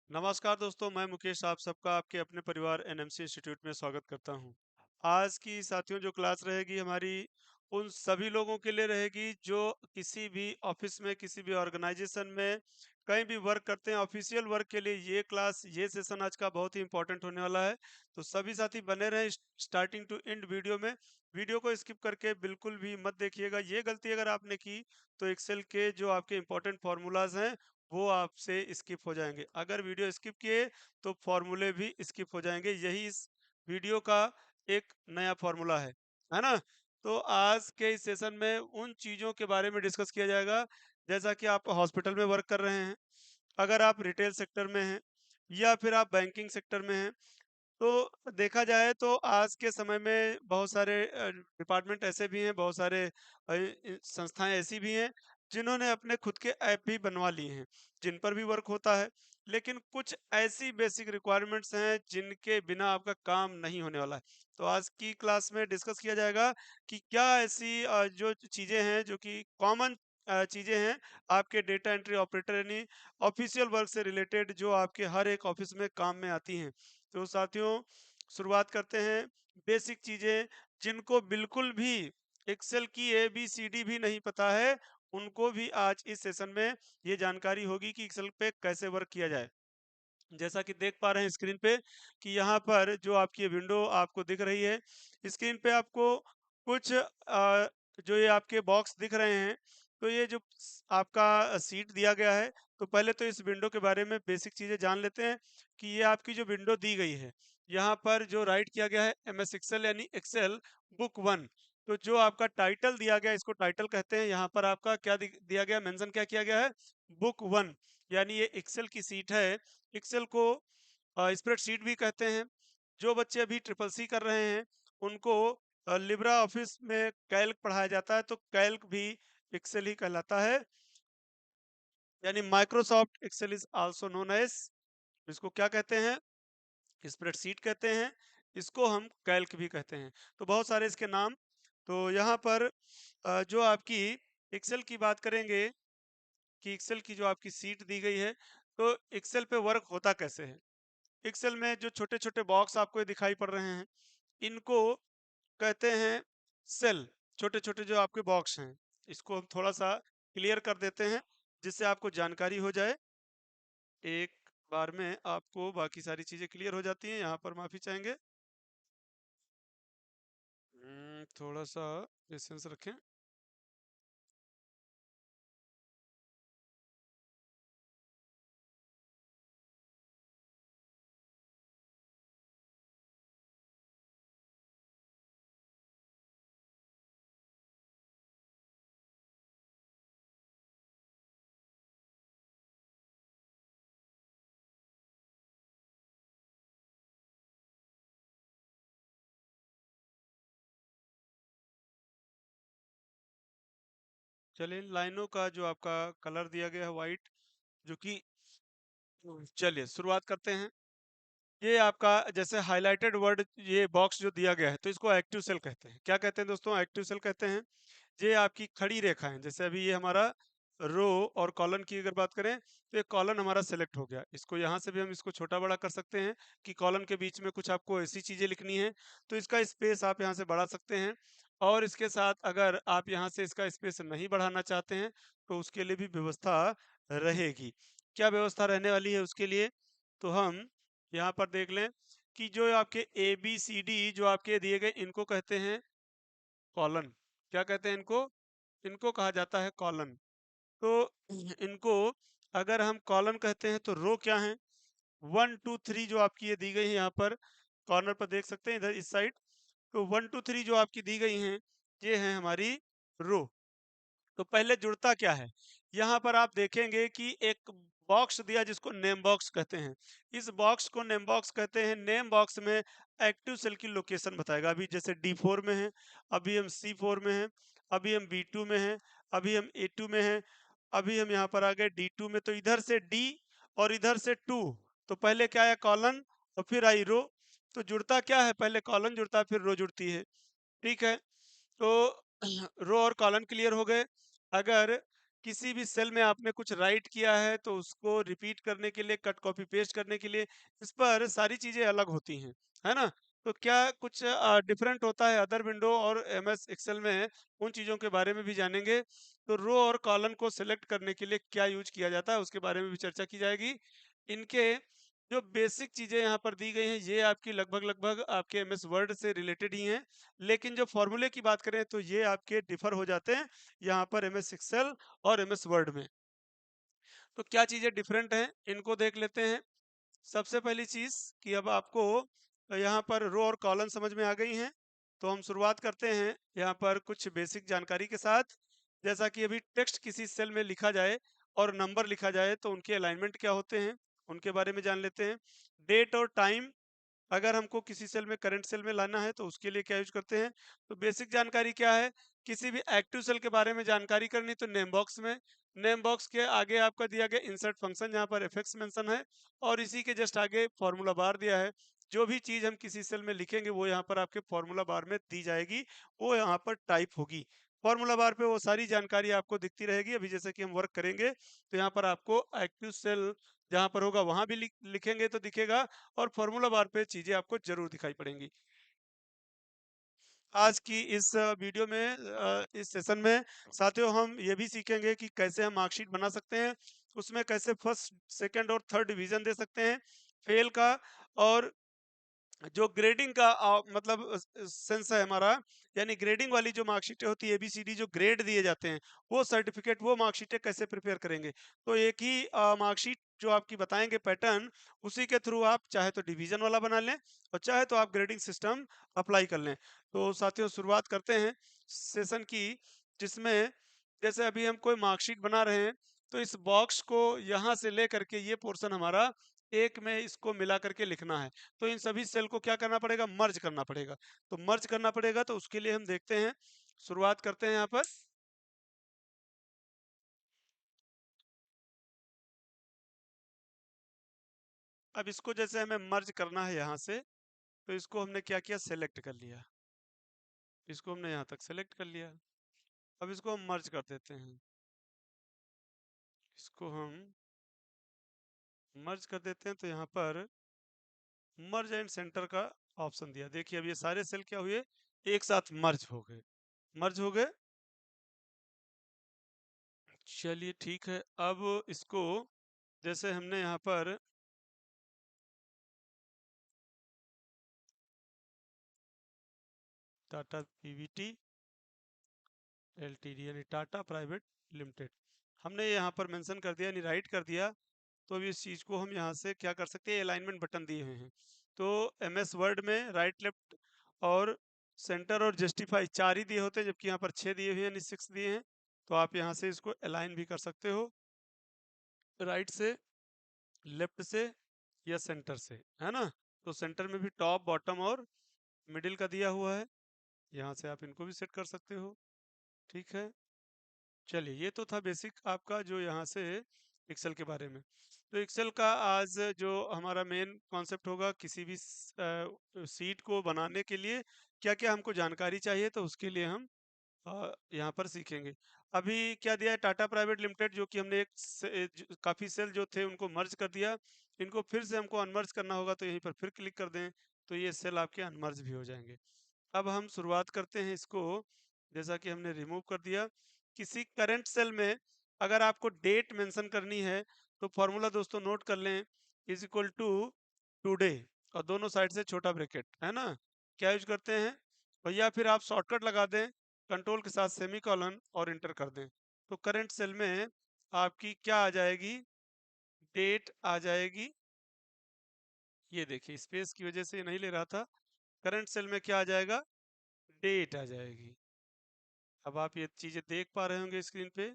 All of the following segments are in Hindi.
नमस्कार दोस्तों, मैं मुकेश आप सबका आपके अपने परिवार एनएमसी इंस्टीट्यूट में स्वागत करता हूं। आज की साथियों जो क्लास रहेगी हमारी उन सभी लोगों के लिए रहेगी जो किसी भी ऑफिस में, किसी भी ऑर्गेनाइजेशन में कहीं भी वर्क करते हैं। ऑफिशियल वर्क के लिए ये सेशन आज का बहुत ही इंपॉर्टेंट होने वाला है। तो सभी साथी बने रहें स्टार्टिंग टू एंड वीडियो में। वीडियो को स्किप करके बिल्कुल भी मत देखिएगा। ये गलती अगर आपने की तो एक्सेल के जो आपके इंपॉर्टेंट फॉर्मूलाज हैं वो आपसे स्किप हो जाएंगे। अगर वीडियो स्किप किए तो फॉर्मूले भी स्किप हो जाएंगे। यही इस वीडियो का एक नया फॉर्मूला है ना। तो आज के इस सेशन में उन चीजों के बारे में डिस्कस किया जाएगा। जैसा कि आप हॉस्पिटल में वर्क कर रहे हैं, अगर आप रिटेल सेक्टर में हैं या फिर आप बैंकिंग सेक्टर में हैं, तो देखा जाए तो आज के समय में बहुत सारे डिपार्टमेंट ऐसे भी हैं, बहुत सारे संस्थाएं ऐसी भी हैं जिन्होंने अपने खुद के ऐप भी बनवा लिए हैं जिन पर भी वर्क होता है। लेकिन कुछ ऐसी बेसिक रिक्वायरमेंट्स हैं जिनके बिना आपका काम नहीं होने वाला है। तो आज की क्लास में डिस्कस किया जाएगा कि क्या ऐसी जो चीजें हैं जो कि कॉमन चीजें हैं आपके डेटा एंट्री ऑपरेटर यानी ऑफिशियल वर्क से रिलेटेड, जो आपके हर एक ऑफिस में काम में आती हैं। तो साथियों, शुरुआत करते हैं बेसिक चीजें जिनको बिल्कुल भी एक्सेल की ABCD भी नहीं पता है, उनको भी आज इस सेशन में ये जानकारी होगी कि एक्सेल पे कैसे वर्क किया जाए। जैसा कि देख पा रहे हैं स्क्रीन पे कि यहाँ पर जो आपकी विंडो आपको दिख रही है, स्क्रीन पे आपको कुछ जो ये आपके बॉक्स दिख रहे हैं, तो ये जो आपका सीट दिया गया है। तो पहले तो इस विंडो के बारे में बेसिक चीजें जान लेते हैं कि ये आपकी जो विंडो दी गई है, यहाँ पर जो राइट किया गया है MS एक्सेल यानी एक्सेल बुक 1। तो जो आपका टाइटल दिया गया, इसको टाइटल कहते हैं। यहाँ पर आपका क्या दिया गया, मेंशन क्या किया गया है, बुक 1, यानी ये एक्सेल की सीट है। एक्सेल को स्प्रेडशीट भी कहते हैं। जो बच्चे अभी ट्रिपल सी कर रहे हैं उनको लिब्रा ऑफिस में कैल्क पढ़ाया जाता है, तो कैल्क भी एक्सेल ही कहलाता है, यानी Microsoft Excel is also known as, इसको क्या कहते हैं, स्प्रेडशीट कहते हैं। इसको हम कैल्क भी कहते हैं। तो बहुत सारे इसके नाम। तो यहाँ पर जो आपकी एक्सेल की बात करेंगे कि एक्सेल की जो आपकी सीट दी गई है, तो एक्सेल पे वर्क होता कैसे है। एक्सेल में जो छोटे छोटे बॉक्स आपको ये दिखाई पड़ रहे हैं, इनको कहते हैं सेल। छोटे छोटे जो आपके बॉक्स हैं, इसको हम थोड़ा सा क्लियर कर देते हैं जिससे आपको जानकारी हो जाए। एक बार में आपको बाकी सारी चीजें क्लियर हो जाती हैं। यहाँ पर माफी चाहेंगे, थोड़ा सा पेशेंस रखें। चलिए, इन लाइनों का जो आपका कलर दिया गया है व्हाइट, जो कि चलिए शुरुआत करते हैं। ये आपका जैसे हाइलाइटेड वर्ड, ये बॉक्स जो दिया गया है, तो इसको एक्टिव सेल कहते हैं। क्या कहते हैं दोस्तों, एक्टिव सेल कहते हैं। ये आपकी खड़ी रेखा है। जैसे अभी ये हमारा रो और कॉलन की अगर बात करें, तो ये कॉलन हमारा सेलेक्ट हो गया। इसको यहाँ से भी हम इसको छोटा बड़ा कर सकते हैं कि कॉलन के बीच में कुछ आपको ऐसी चीजें लिखनी है, तो इसका स्पेस आप यहाँ से बढ़ा सकते हैं। और इसके साथ अगर आप यहाँ से इसका स्पेस नहीं बढ़ाना चाहते हैं तो उसके लिए भी व्यवस्था रहेगी। क्या व्यवस्था रहने वाली है उसके लिए, तो हम यहाँ पर देख लें कि जो आपके ABCD जो आपके दिए गए, इनको कहते हैं कॉलन। क्या कहते हैं इनको, इनको कहा जाता है कॉलन। तो इनको अगर हम कॉलन कहते हैं तो रो क्या है, 1 2 3 जो आपकी ये दी गई है, यहाँ पर कॉर्नर पर देख सकते हैं इधर इस साइड। तो 1 2 3 जो आपकी दी गई हैं, ये है हमारी रो। तो पहले जुड़ता क्या है, यहाँ पर आप देखेंगे कि एक बॉक्स दिया जिसको नेम बॉक्स कहते हैं। इस बॉक्स को नेम बॉक्स कहते हैं। नेम बॉक्स में एक्टिव सेल की लोकेशन बताएगा। अभी जैसे D4 में है, अभी हम C4 में हैं, अभी हम B2 में हैं, अभी हम A2 में हैं, अभी हम यहाँ पर आ गए D2 में। तो इधर से D और इधर से 2, तो पहले क्या है कॉलन और फिर आई रो। तो जुड़ता क्या है, पहले कॉलन जुड़ता है फिर रो जुड़ती है। ठीक है, तो रो और कॉलन क्लियर हो गए। अगर किसी भी सेल में आपने कुछ राइट किया है तो उसको रिपीट करने के लिए, कट कॉपी पेस्ट करने के लिए, इस पर सारी चीजें अलग होती हैं, है ना? तो क्या कुछ डिफरेंट होता है अदर विंडो और एमएस एक्सेल में, उन चीजों के बारे में भी जानेंगे। तो रो और कॉलम को सिलेक्ट करने के लिए क्या यूज किया जाता है उसके बारे में भी चर्चा की जाएगी। इनके जो बेसिक चीजें यहाँ पर दी गई हैं ये आपकी लगभग लगभग आपके एमएस वर्ड से रिलेटेड ही हैं, लेकिन जो फॉर्मूले की बात करें तो ये आपके डिफर हो जाते हैं यहाँ पर एमएस एक्सेल और एमएस वर्ड में। तो क्या चीजें डिफरेंट हैं इनको देख लेते हैं। सबसे पहली चीज कि अब आपको यहाँ पर रो और कॉलम समझ में आ गई हैं, तो हम शुरुआत करते हैं यहाँ पर कुछ बेसिक जानकारी के साथ। जैसा कि अभी टेक्स्ट किसी सेल में लिखा जाए और नंबर लिखा जाए तो उनके अलाइनमेंट क्या होते हैं उनके बारे में जान लेते हैं। डेट और टाइम अगर हमको किसी सेल में करंट सेल में लाना है तो उसके लिए क्या यूज करते हैं। तो बेसिक जानकारी क्या है, किसी भी एक्टिव सेल के बारे में जानकारी करनी तो नेम बॉक्स में, नेम बॉक्स के आगे आपका दिया गया इंसर्ट फंक्शन जहाँ पर एफएक्स मेंशन है और इसी के जस्ट आगे फॉर्मूला बार दिया है। जो भी चीज हम किसी सेल में लिखेंगे वो यहाँ पर आपके फॉर्मूला बार में दी जाएगी, वो यहाँ पर टाइप होगी। फॉर्मूला बार पे वो सारी जानकारी आपको दिखती रहेगी। अभी जैसे कि हम वर्क करेंगे तो यहाँ पर आपको एक्टिव सेल जहाँ पर होगा वहां भी लिखेंगे तो दिखेगा, और फॉर्मूला बार पे चीजें आपको जरूर दिखाई पड़ेंगी। आज की इस वीडियो में इस सेशन में साथियों हम ये भी सीखेंगे कि कैसे हम मार्कशीट बना सकते हैं, उसमें कैसे फर्स्ट सेकंड और थर्ड डिवीजन दे सकते हैं फेल का, और जो ग्रेडिंग का मतलब सेंस है हमारा, यानी ग्रेडिंग वाली जो मार्कशीटें होती है एबीसीडी जो ग्रेड दिए जाते हैं वो सर्टिफिकेट वो मार्कशीटें कैसे प्रिपेयर करेंगे। तो एक ही मार्कशीट जो आपकी बताएंगे पैटर्न, उसी के थ्रू आप चाहे तो डिवीजन वाला बना लें और चाहे तो आप ग्रेडिंग सिस्टम अप्लाई कर लें। तो साथियों शुरुआत करते हैं सेशन की, जिसमें जैसे अभी हम कोई मार्कशीट बना रहे हैं तो इस बॉक्स को यहाँ से ले करके ये पोर्शन हमारा एक में इसको मिला करके लिखना है। तो इन सभी सेल को क्या करना पड़ेगा, मर्ज करना पड़ेगा। तो मर्ज करना पड़ेगा तो उसके लिए हम देखते हैं, शुरुआत करते हैं यहाँ पर। अब इसको जैसे हमें मर्ज करना है यहाँ से, तो इसको हमने क्या किया, सेलेक्ट कर लिया। इसको हमने यहाँ तक सेलेक्ट कर लिया। अब इसको हम मर्ज कर देते हैं, इसको हम मर्ज कर देते हैं। तो यहाँ पर मर्ज एंड सेंटर का ऑप्शन दिया। देखिए अब ये सारे सेल क्या हुए, एक साथ मर्ज हो गए, मर्ज हो गए। चलिए ठीक है। अब इसको जैसे हमने यहाँ पर टाटा पीवीटी एलटीडी यानी टाटा प्राइवेट लिमिटेड हमने यहाँ पर मेंशन कर दिया, यानी राइट कर दिया। तो अब इस चीज़ को हम यहाँ से क्या कर सकते हैं, अलाइनमेंट बटन दिए हुए हैं। तो एमएस वर्ड में राइट लेफ्ट और सेंटर और जस्टिफाई चार ही दिए होते हैं, जबकि यहाँ पर 6 दिए हुए हैं, यानी 6 दिए हैं। तो आप यहाँ से इसको अलाइन भी कर सकते हो, राइट से, लेफ्ट से या सेंटर से, है ना। तो सेंटर में भी टॉप बॉटम और मिडिल का दिया हुआ है, यहाँ से आप इनको भी सेट कर सकते हो। ठीक है, चलिए ये तो था बेसिक आपका जो यहाँ से एक्सेल के बारे में। तो एक्सेल का आज जो हमारा मेन कॉन्सेप्ट होगा, किसी भी सीट को बनाने के लिए क्या क्या हमको जानकारी चाहिए, तो उसके लिए हम यहाँ पर सीखेंगे। अभी क्या दिया है, टाटा प्राइवेट लिमिटेड, जो कि हमने काफ़ी सेल जो थे उनको मर्ज कर दिया। इनको फिर से हमको अनमर्ज करना होगा, तो यहीं पर फिर क्लिक कर दें तो ये सेल आपके अनमर्ज भी हो जाएंगे। अब हम शुरुआत करते हैं इसको, जैसा कि हमने रिमूव कर दिया। किसी करंट सेल में अगर आपको डेट मेंशन करनी है तो फॉर्मूला दोस्तों नोट कर लें, इज इक्वल टू टुडे और दोनों साइड से छोटा ब्रैकेट, है ना। क्या यूज करते हैं, और या फिर आप शॉर्टकट लगा दें कंट्रोल के साथ सेमी कॉलन और इंटर कर दें। तो करंट सेल में आपकी क्या आ जाएगी, डेट आ जाएगी। ये देखिए स्पेस की वजह से ये नहीं ले रहा था। करंट सेल में क्या आ जाएगा, डेट आ जाएगी। अब आप ये चीजें देख पा रहे होंगे स्क्रीन पे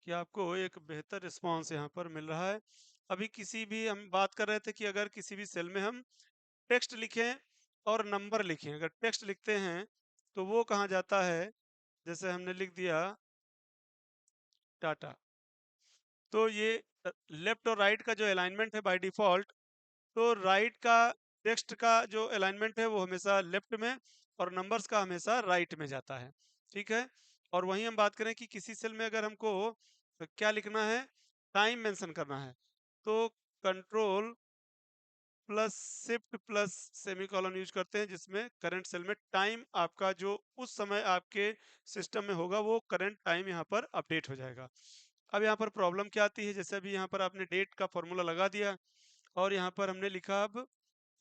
कि आपको एक बेहतर रिस्पांस यहाँ पर मिल रहा है। अभी किसी भी हम बात कर रहे थे कि अगर किसी भी सेल में हम टेक्स्ट लिखें और नंबर लिखें, अगर टेक्स्ट लिखते हैं तो वो कहाँ जाता है, जैसे हमने लिख दिया टाटा, तो ये लेफ्ट और राइट का जो अलाइनमेंट है बाय डिफॉल्ट, तो राइट का टेक्स्ट का जो अलाइनमेंट है वो हमेशा लेफ्ट में और नंबर्स का हमेशा राइट में जाता है। ठीक है, और वहीं हम बात करें कि किसी सेल में अगर हमको तो क्या लिखना है, टाइम मेंशन करना है। तो control plus shift plus semicolon use करते हैं, जिसमें करंट सेल में टाइम आपका जो उस समय आपके सिस्टम में होगा वो करंट टाइम यहाँ पर अपडेट हो जाएगा। अब यहाँ पर प्रॉब्लम क्या आती है, जैसे अभी यहाँ पर आपने डेट का फॉर्मूला लगा दिया और यहाँ पर हमने लिखा अब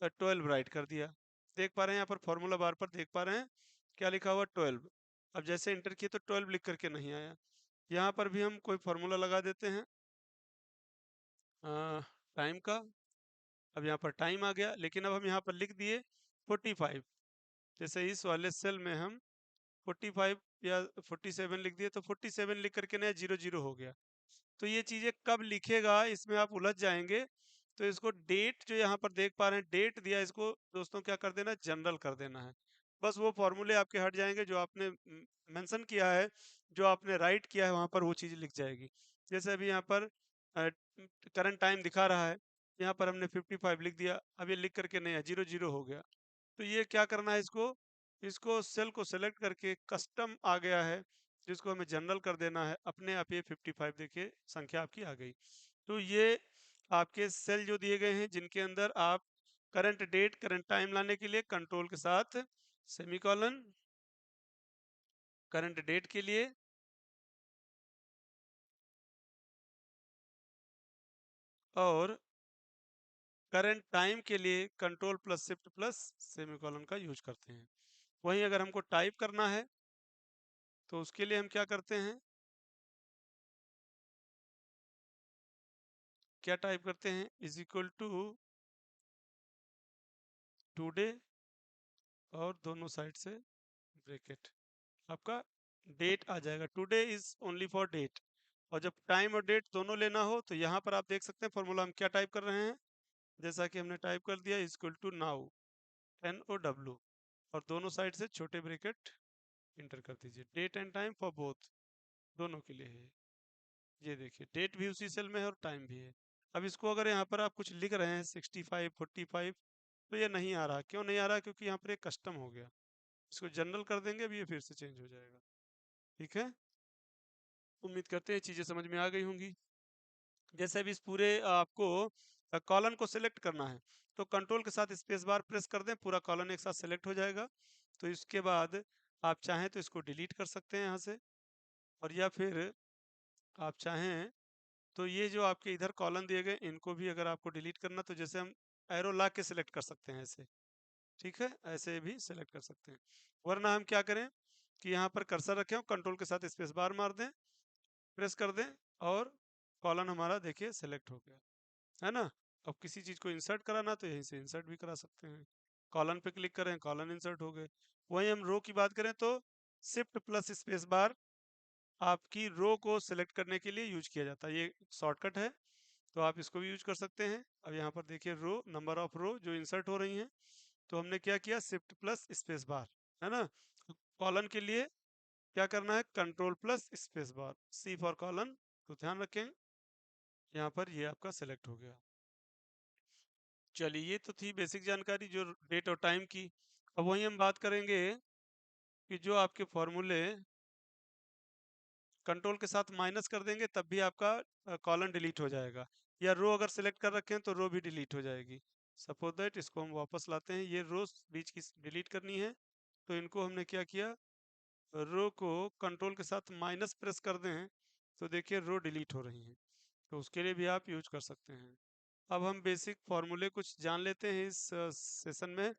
12 राइट कर दिया। देख पा रहे हैं यहाँ पर फॉर्मूला बार पर देख पा रहे हैं क्या लिखा हुआ 12। अब जैसे इंटर किए तो 12 लिख करके नहीं आया। यहाँ पर भी हम कोई फॉर्मूला लगा देते हैं टाइम का। अब यहाँ पर टाइम आ गया, लेकिन अब हम यहाँ पर लिख दिए 45। जैसे इस वाले सेल में हम 45 या 47 लिख दिए तो 47 लिख करके नया 00 हो गया। तो ये चीजें कब लिखेगा इसमें आप उलझ जाएंगे। तो इसको डेट जो यहाँ पर देख पा रहे हैं डेट दिया, इसको दोस्तों क्या कर देना, जनरल कर देना है। बस वो फॉर्मूले आपके हट जाएंगे जो आपने मेंशन किया है, जो आपने राइट किया है वहां पर वो चीज लिख जाएगी। जैसे अभी यहाँ पर करंट टाइम दिखा रहा है, यहाँ पर हमने 55 लिख दिया, अब ये लिख करके नया 00 हो गया। तो ये क्या करना है, इसको इसको सेल को सेलेक्ट करके कस्टम आ गया है जिसको हमें जनरल कर देना है, अपने आप ये 55 देखिए संख्या आपकी आ गई। तो ये आपके सेल जो दिए गए हैं जिनके अंदर आप करंट डेट करंट टाइम लाने के लिए कंट्रोल के साथ सेमीकोलन, करंट डेट के लिए और करंट टाइम के लिए control plus shift plus semicolon का यूज करते हैं। वहीं अगर हमको टाइप करना है तो उसके लिए हम क्या करते हैं, क्या टाइप करते हैं, इज इक्वल टू टुडे और दोनों साइड से ब्रैकेट, आपका डेट आ जाएगा। Today is only for date. और जब टाइम और डेट दोनों लेना हो तो यहाँ पर आप देख सकते हैं फॉर्मूला हम क्या टाइप कर रहे हैं, जैसा कि हमने टाइप कर दिया इक्वल टू नाउ NOW और दोनों साइड से छोटे ब्रैकेट इंटर कर दीजिए। Date and time for both, दोनों के लिए है। ये देखिए डेट भी उसी सेल में है और टाइम भी है। अब इसको अगर यहाँ पर आप कुछ लिख रहे हैं 65 45 तो ये नहीं आ रहा, क्यों नहीं आ रहा, क्योंकि यहाँ पर एक कस्टम हो गया। इसको जनरल कर देंगे, अभी ये फिर से चेंज हो जाएगा। ठीक है, उम्मीद करते हैं चीज़ें समझ में आ गई होंगी। जैसे अभी इस पूरे आपको कॉलन को सिलेक्ट करना है तो कंट्रोल के साथ स्पेस बार प्रेस कर दें, पूरा कॉलन एक साथ सिलेक्ट हो जाएगा। तो इसके बाद आप चाहें तो इसको डिलीट कर सकते हैं यहाँ से, और या फिर आप चाहें तो ये जो आपके इधर कॉलन दिए गए इनको भी अगर आपको डिलीट करना तो जैसे हम एरो ला के सिलेक्ट कर सकते हैं ऐसे। ठीक है, ऐसे भी सिलेक्ट कर सकते हैं। वरना हम क्या करें कि यहाँ पर कर्सर रखें और कंट्रोल के साथ स्पेस बार मार दें, प्रेस कर दें और कॉलन हमारा देखिए सेलेक्ट हो गया, है ना। अब किसी चीज को इंसर्ट कराना तो यहीं से इंसर्ट भी करा सकते हैं। कॉलन पे क्लिक करें, कॉलन इंसर्ट हो गए। वहीं हम रो की बात करें तो शिफ्ट प्लस स्पेस बार आपकी रो को सिलेक्ट करने के लिए यूज किया जाता है, ये शॉर्टकट है तो आप इसको भी यूज कर सकते हैं। अब यहाँ पर देखिए रो, नंबर ऑफ रो जो इंसर्ट हो रही हैं, तो हमने क्या किया शिफ्ट प्लस स्पेस बार, है ना। कॉलन के लिए क्या करना है, control plus space bar, C for colon. तो ध्यान रखें यहाँ पर ये आपका सेलेक्ट हो गया। चलिए ये तो थी बेसिक जानकारी जो डेट और टाइम की। अब वहीं हम बात करेंगे कि जो आपके फॉर्मूले कंट्रोल के साथ माइनस कर देंगे तब भी आपका कॉलन डिलीट हो जाएगा, या रो अगर सिलेक्ट कर रखे हैं तो रो भी डिलीट हो जाएगी। सपोज दैट इसको हम वापस लाते हैं, ये रो बीच की डिलीट करनी है तो इनको हमने क्या किया, रो को कंट्रोल के साथ माइनस प्रेस कर दें तो देखिए रो डिलीट हो रही हैं। तो उसके लिए भी आप यूज कर सकते हैं। अब हम बेसिक फॉर्मूले कुछ जान लेते हैं इस सेशन में,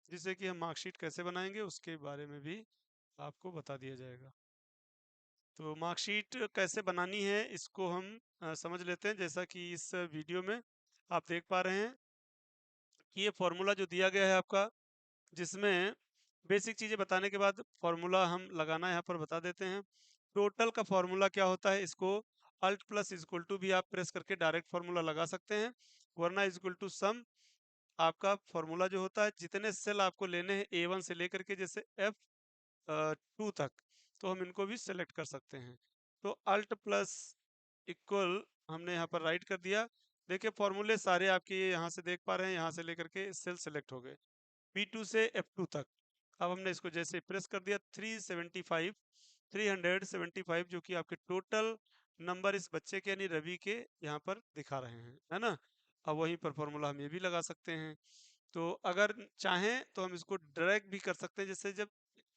जिससे कि हम मार्कशीट कैसे बनाएंगे उसके बारे में भी आपको बता दिया जाएगा। तो मार्कशीट कैसे बनानी है इसको हम समझ लेते हैं। जैसा कि इस वीडियो में आप देख पा रहे हैं कि ये फॉर्मूला जो दिया गया है आपका, जिसमें बेसिक चीज़ें बताने के बाद फॉर्मूला हम लगाना यहाँ पर बता देते हैं। टोटल का फॉर्मूला क्या होता है, इसको अल्ट प्लस इक्वल टू भी आप प्रेस करके डायरेक्ट फॉर्मूला लगा सकते हैं, वरना इक्वल टू सम आपका फॉर्मूला जो होता है जितने सेल आपको लेने हैं A1 से लेकर के जैसे F2 तक, तो हम इनको भी सेलेक्ट कर सकते हैं। तो अल्ट प्लस इक्वल हमने यहाँ पर राइट कर दिया। देखिए फॉर्मूले सारे आपके यहाँ से देख पा रहे हैं, यहाँ से लेकर के सेल सेलेक्ट हो गए B2 से F2 तक। अब हमने इसको जैसे प्रेस कर दिया 375 जो कि आपके टोटल नंबर इस बच्चे के यानी रवि के यहाँ पर दिखा रहे हैं, है ना। अब वहीं पर फॉर्मूला हम ये भी लगा सकते हैं। तो अगर चाहें तो हम इसको ड्रैग भी कर सकते हैं, जैसे जब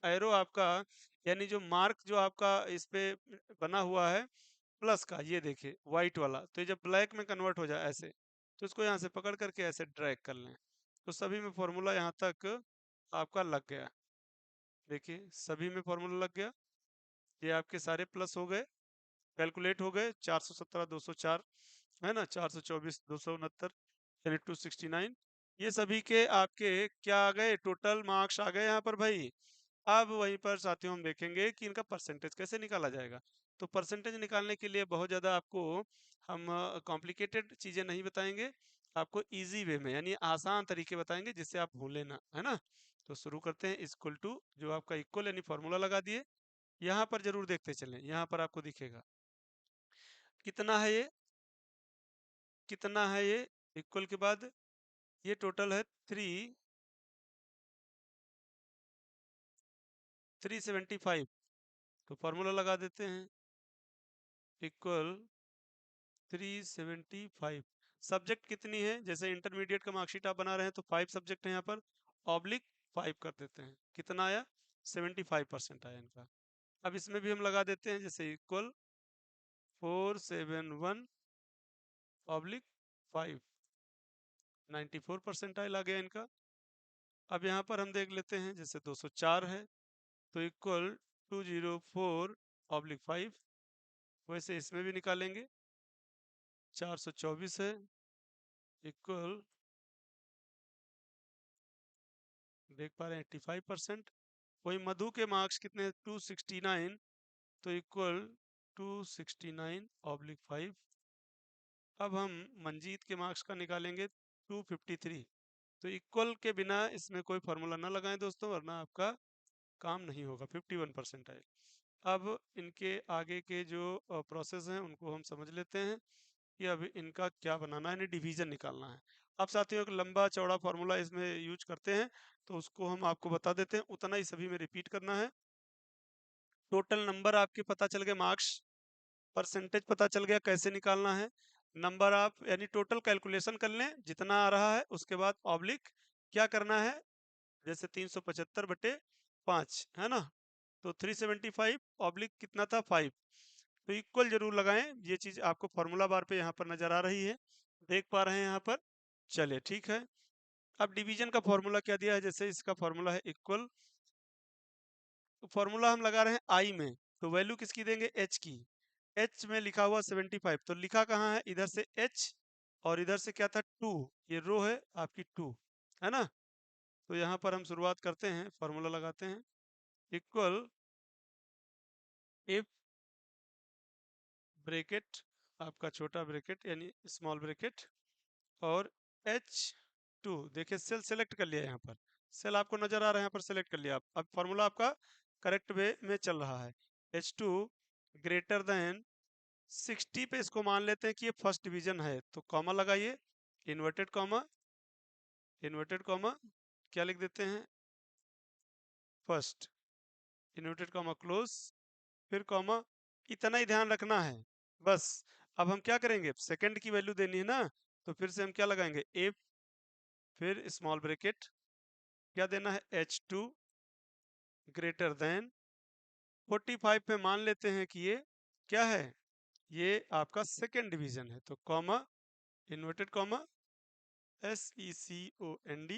एरो आपका यानी जो मार्क जो आपका इस पे बना हुआ है प्लस का, ये देखिए व्हाइट वाला, तो ये जब ब्लैक में कन्वर्ट हो जाए ऐसे, तो इसको यहाँ से पकड़ करके ऐसे ड्रैग कर लें, तो सभी में फॉर्मूला यहाँ तक आपका लग गया। देखिए सभी में फॉर्मूला लग गया, ये आपके सारे प्लस हो गए, कैलकुलेट हो गए, 417 204 है ना, 424 269 यानी 269, ये सभी के आपके क्या आ गए, टोटल मार्क्स आ गए यहाँ पर भाई। अब वहीं पर साथियों हम देखेंगे कि इनका परसेंटेज कैसे निकाला जाएगा। तो परसेंटेज निकालने के लिए बहुत ज़्यादा आपको हम कॉम्प्लिकेटेड चीज़ें नहीं बताएंगे, आपको इजी वे में यानी आसान तरीके बताएंगे जिससे आप भूलें ना, है ना। तो शुरू करते हैं। इक्वल टू जो आपका इक्वल यानी फॉर्मूला लगा दिए, यहाँ पर जरूर देखते चलें, यहाँ पर आपको दिखेगा कितना है ये, कितना है ये, इक्वल के बाद ये टोटल है 375। तो फॉर्मूला लगा देते हैं, इक्वल 375। सब्जेक्ट कितनी है, जैसे इंटरमीडिएट का मार्कशीट आप बना रहे हैं तो 5 सब्जेक्ट है यहाँ पर, ऑब्लिक 5 कर देते हैं, कितना आया 75% आया इनका। अब इसमें भी हम लगा देते हैं, जैसे इक्वल 471 ऑब्लिक 5, 94% आ गया इनका। अब यहाँ पर हम देख लेते हैं, जैसे 204 है तो इक्वल 204 ऑब्लिक 5, वैसे इसमें भी निकालेंगे, 424 है इक्वल, देख पा रहे हैं 85%। वही मधु के मार्क्स कितने, 269, तो इक्वल 269 ऑब्लिक 5। अब हम मंजीत के मार्क्स का निकालेंगे 253, तो इक्वल के बिना इसमें कोई फार्मूला ना लगाएं दोस्तों, वरना आपका काम नहीं होगा, 51% आए। अब इनके आगे के जो प्रोसेस हैं उनको हम समझ लेते हैं कि अब इनका क्या बनाना है, इन्हें डिवीजन निकालना है। अब साथियों एक लंबा चौड़ा फार्मूला इसमें यूज करते हैं, तो उसको हम आपको बता देते हैं, उतना ही सभी में रिपीट करना है। टोटल नंबर आपके पता चल गए, मार्क्स परसेंटेज पता चल गया, कैसे निकालना है नंबर आप यानी टोटल कैलकुलेशन कर लें जितना आ रहा है, उसके बाद ऑब्लिक क्या करना है, जैसे 375/5 है ना, तो 375 ऑब्लिक कितना था 5, तो इक्वल जरूर लगाएं, ये चीज आपको फॉर्मूला बार पे यहाँ पर नजर आ रही है, देख पा रहे हैं यहाँ पर। चलिए ठीक है, अब डिवीजन का फॉर्मूला क्या दिया है, जैसे इसका फॉर्मूला है इक्वल, तो फॉर्मूला हम लगा रहे हैं आई में, तो वैल्यू किसकी देंगे एच की, एच में लिखा हुआ 75, तो लिखा कहाँ है, इधर से एच और इधर से क्या था 2, ये रो है आपकी 2, है ना। तो यहाँ पर हम शुरुआत करते हैं, फॉर्मूला लगाते हैं, इक्वल इफ ब्रेकेट आपका छोटा ब्रेकेट यानी स्मॉल ब्रेकेट और H2, देखिए सेल सेलेक्ट कर लिया, यहाँ पर सेल आपको नजर आ रहा है, यहाँ पर सेलेक्ट कर लिया आप। अब फॉर्मूला आपका करेक्ट वे में चल रहा है, H2 ग्रेटर देन 60 पे इसको मान लेते हैं कि ये फर्स्ट डिवीजन है, तो कॉमा लगाइए, इन्वर्टेड कॉमा, इन्वर्टेड कॉमा, क्या लिख देते हैं फर्स्ट, इन्वर्टेड कॉमा क्लोज, फिर कॉमा, इतना ही ध्यान रखना है बस। अब हम क्या करेंगे, सेकंड की वैल्यू देनी है ना, तो फिर से हम क्या लगाएंगे इफ, फिर स्मॉल ब्रैकेट, क्या देना है H2 ग्रेटर देन 45 पे मान लेते हैं कि ये क्या है, ये आपका सेकंड डिवीजन है, तो comma, inverted comma, SECOND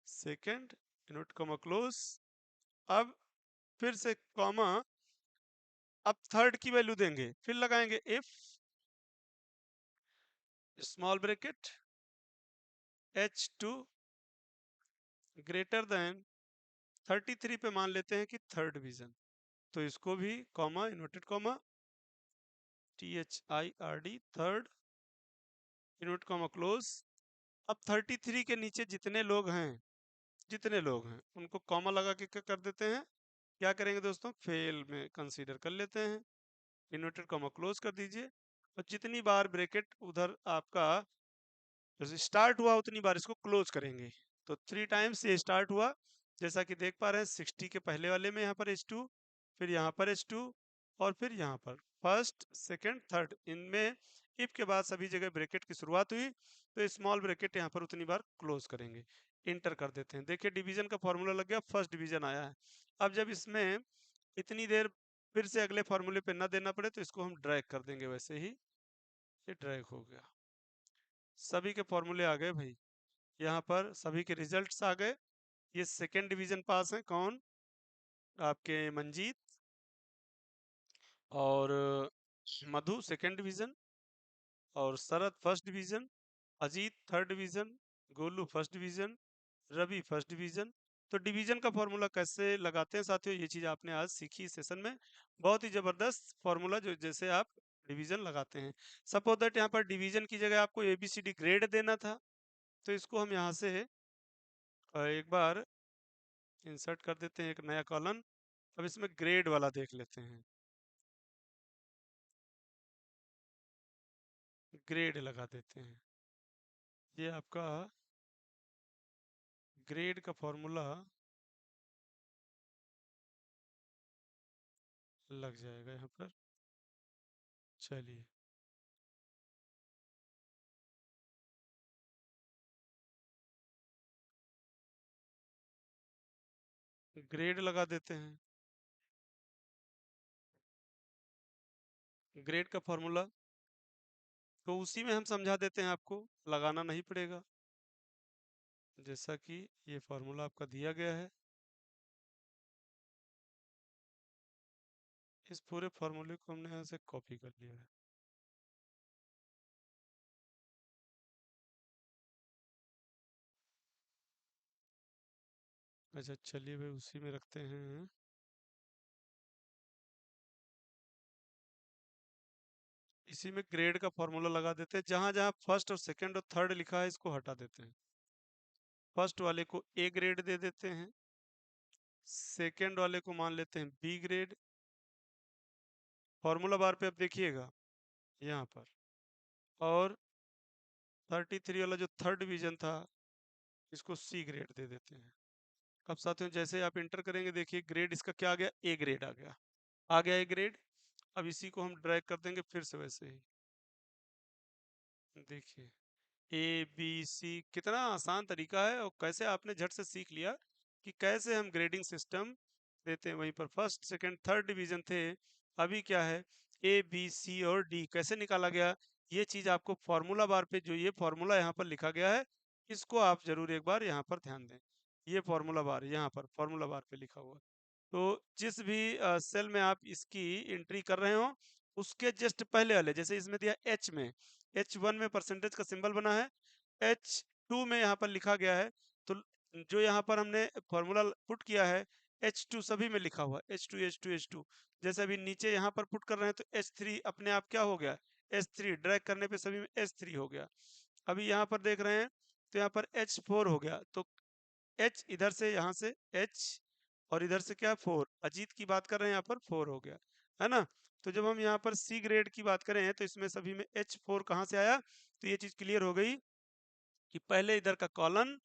second, inverted comma close, अब फिर से कॉमा, अब थर्ड की वैल्यू देंगे, फिर लगाएंगे if small bracket H2 greater than 33 पे मान लेते हैं कि थर्ड डिवीजन, तो इसको भी comma, inverted comma, THIRD third, inverted comma close. अब 33 के नीचे जितने लोग हैं, जितने लोग हैं उनको कॉमा लगा के क्या कर देते हैं, क्या करेंगे दोस्तों, फेल में कंसीडर कर लेते हैं, इन्वर्टेड कॉमा क्लोज कर दीजिए, और जितनी बार ब्रैकेट उधर आपका स्टार्ट हुआ उतनी बार इसको क्लोज करेंगे, तो 3 टाइम्स ये स्टार्ट हुआ, जैसा कि देख पा रहे हैं 60 के पहले वाले में यहाँ पर H2, फिर यहाँ पर H2 और फिर यहाँ पर फर्स्ट सेकंड थर्ड, इनमें इफ के बाद सभी जगह ब्रैकेट की शुरुआत हुई तो स्मॉल ब्रैकेट यहाँ पर उतनी बार क्लोज करेंगे, इंटर कर देते हैं। देखिए डिवीजन का फॉर्मूला लग गया, फर्स्ट डिवीजन आया है। अब जब इसमें इतनी देर फिर से अगले फॉर्मूले पे ना देना पड़े तो इसको हम ड्रैग कर देंगे, वैसे ही ये ड्रैग हो गया। सभी के फॉर्मूले आ गए भाई, यहाँ पर सभी के रिजल्ट्स आ गए। ये सेकेंड डिवीजन पास है, कौन? आपके मंजीत और मधु सेकेंड डिवीजन, और Sharad first division, Ajit third division, Golu first division, Ravi first division. तो डिवीजन का फॉर्मूला कैसे लगाते हैं साथियों, ये चीज आपने आज सीखी इस सेशन में। बहुत ही जबरदस्त फॉर्मूला जो जैसे आप डिवीजन लगाते हैं। सपोज दैट यहाँ पर डिवीजन की जगह आपको एबीसीडी ग्रेड देना था, तो इसको हम यहाँ से एक बार इंसर्ट कर देते हैं एक नया कॉलम। अब इसमें ग्रेड वाला देख लेते हैं, ग्रेड लगा देते हैं। ये आपका ग्रेड का फॉर्मूला लग जाएगा यहाँ पर। चलिए ग्रेड लगा देते हैं। ग्रेड का फॉर्मूला तो उसी में हम समझा देते हैं, आपको लगाना नहीं पड़ेगा, जैसा कि ये फॉर्मूला आपका दिया गया है। इस पूरे फॉर्मूले को हमने यहाँ से कॉपी कर लिया है। अच्छा चलिए भाई उसी में रखते हैं। इसी में ग्रेड का फॉर्मूला लगा देते हैं। जहां जहां फर्स्ट और सेकंड और थर्ड लिखा है इसको हटा देते हैं। फर्स्ट वाले को ए ग्रेड दे देते हैं, सेकंड वाले को मान लेते हैं बी ग्रेड। फॉर्मूला बार पे अब देखिएगा यहाँ पर, और 33 वाला जो थर्ड डिवीजन था इसको सी ग्रेड दे देते हैं। अब साथियों जैसे आप इंटर करेंगे देखिए ग्रेड इसका क्या आ गया, ए ग्रेड आ गया, आ गया ए ग्रेड। अब इसी को हम ड्रैग कर देंगे फिर से वैसे ही, देखिए ए बी सी, कितना आसान तरीका है और कैसे आपने झट से सीख लिया कि कैसे हम ग्रेडिंग सिस्टम देते हैं। वहीं पर फर्स्ट सेकंड थर्ड डिवीजन थे, अभी क्या है ए बी सी और डी कैसे निकाला गया, ये चीज आपको फॉर्मूला बार पे जो ये फॉर्मूला यहाँ पर लिखा गया है इसको आप जरूर एक बार यहाँ पर ध्यान दें। ये फॉर्मूला बार यहाँ पर फॉर्मूला बार पे लिखा हुआ है, तो जिस भी सेल में आप इसकी एंट्री कर रहे हो उसके जस्ट पहले वाले, जैसे इसमें दिया एच में, H1 में परसेंटेज का सिंबल बना है, H2 में यहाँ पर लिखा गया है, तो जो यहाँ पर हमने फॉर्मूला पुट किया है H2 सभी में लिखा हुआ है H2 H2 H2। जैसे अभी नीचे यहाँ पर पुट कर रहे हैं तो H3 अपने आप क्या हो गया, H3 ड्रैग करने पे सभी में H3 हो गया। अभी यहाँ पर देख रहे हैं तो यहाँ पर H4 हो गया, तो H इधर से यहाँ से H और इधर से क्या 4, अजीत की बात कर रहे हैं यहाँ पर 4 हो गया, है ना। तो जब हम यहाँ पर सी ग्रेड की बात करें तो इसमें सभी में H4 कहाँ से आया, तो ये चीज क्लियर हो गई कि पहले इधर का कॉलन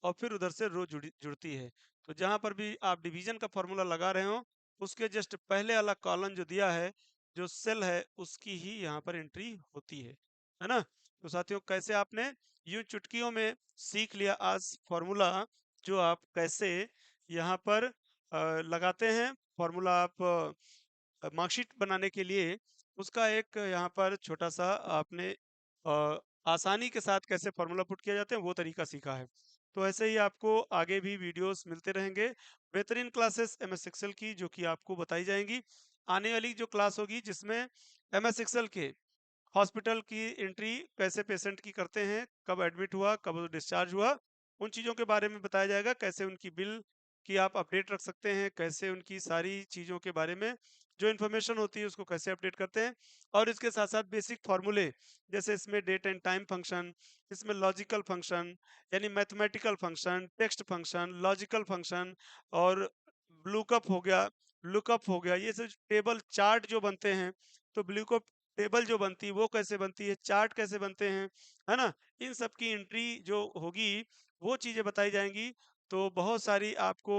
और फिर उधर से रो जुड़ती है। तो जहां पर भी आप डिवीजन का फॉर्मूला लगा रहे हो उसके जस्ट पहले वाला कॉलन जो दिया है जो सेल है उसकी ही यहाँ पर एंट्री होती है ना। तो साथियों कैसे आपने यूं चुटकियों में सीख लिया आज फॉर्मूला, जो आप कैसे यहाँ पर लगाते हैं फॉर्मूला आप मार्कशीट बनाने के लिए, उसका एक यहाँ पर छोटा सा आपने आसानी के साथ कैसे फॉर्मूला पुट किया जाते हैं वो तरीका सीखा है। तो ऐसे ही आपको आगे भी वीडियोस मिलते रहेंगे, बेहतरीन क्लासेस एमएस एक्सेल की जो कि आपको बताई जाएंगी। आने वाली जो क्लास होगी जिसमें एमएस एक्सेल के हॉस्पिटल की एंट्री कैसे पेशेंट की करते हैं, कब एडमिट हुआ कब डिस्चार्ज हुआ, उन चीज़ों के बारे में बताया जाएगा। कैसे उनकी बिल की आप अपडेट रख सकते हैं, कैसे उनकी सारी चीज़ों के बारे में जो इन्फॉर्मेशन होती है उसको कैसे अपडेट करते हैं। और इसके साथ साथ बेसिक फार्मूले, जैसे इसमें डेट एंड टाइम फंक्शन, इसमें लॉजिकल फंक्शन यानी mathematical function, text function, logical function और लुकअप हो गया, लुकअप हो गया, ये सब टेबल चार्ट जो बनते हैं, तो लुकअप टेबल जो बनती है वो कैसे बनती है, चार्ट कैसे बनते हैं, है ना। इन सब की एंट्री जो होगी वो चीज़ें बताई जाएंगी। तो बहुत सारी आपको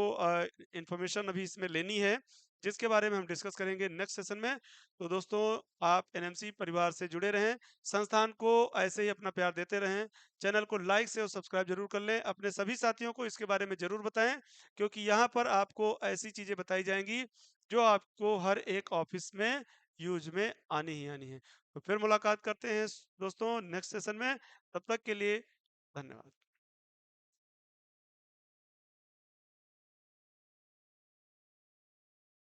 इंफॉर्मेशन अभी इसमें लेनी है, जिसके बारे में हम डिस्कस करेंगे नेक्स्ट सेशन में। तो दोस्तों, आप एनएमसी परिवार से जुड़े रहें, संस्थान को ऐसे ही अपना प्यार देते रहें। चैनल को लाइक से और सब्सक्राइब ज़रूर कर लें। अपने सभी साथियों को इसके बारे में ज़रूर बताएँ, क्योंकि यहाँ पर आपको ऐसी चीज़ें बताई जाएँगी जो आपको हर एक ऑफ़िस में यूज़ में आनी ही आनी है। तो फिर मुलाकात करते हैं दोस्तों नेक्स्ट सेशन में। तब तक के लिए धन्यवाद।